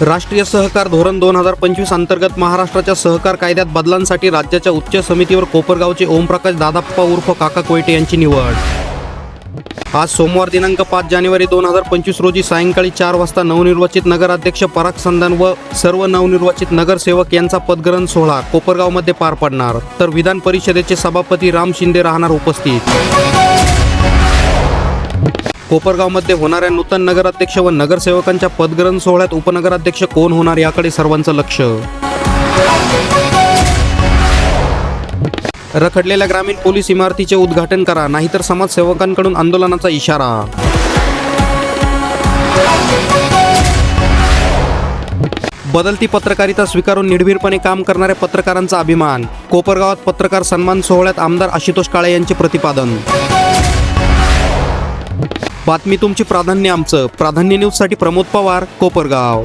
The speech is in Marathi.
राष्ट्रीय सहकार धोरण 2025 अंतर्गत महाराष्ट्राच्या सहकार कायद्यात बदलांसाठी राज्याच्या उच्च समितीवर कोपरगावचे ओमप्रकाश दादाप्पा उर्फ काका कोयटे यांची निवड. आज सोमवार दिनांक 5 जानेवारी 2025 रोजी सायंकाळी 4 वाजता नवनिर्वाचित नगराध्यक्ष पराग संधान व सर्व नवनिर्वाचित नगरसेवक यांचा पदग्रहण सोहळा कोपरगावमध्ये पार पडणार. तर विधान परिषदेचे सभापती राम शिंदे राहणार उपस्थित. कोपरगावमध्ये होणाऱ्या नूतन नगराध्यक्ष व नगरसेवकांच्या पदग्रहण सोहळ्यात उपनगराध्यक्ष कोण होणार याकडे सर्वांचं लक्ष. रखडलेल्या ग्रामीण पोलीस इमारतीचे उद्घाटन करा, नाहीतर समाजसेवकांकडून आंदोलनाचा इशारा. बदलती पत्रकारिता स्वीकारून निर्भीडपणे काम करणाऱ्या पत्रकारांचा अभिमान. कोपरगावात पत्रकार सन्मान सोहळ्यात आमदार आशुतोष काळे यांचे प्रतिपादन. बातमी तुमची, प्राधान्य आमचं. प्राधान्य न्यूजसाठी प्रमोद पवार, कोपरगाव.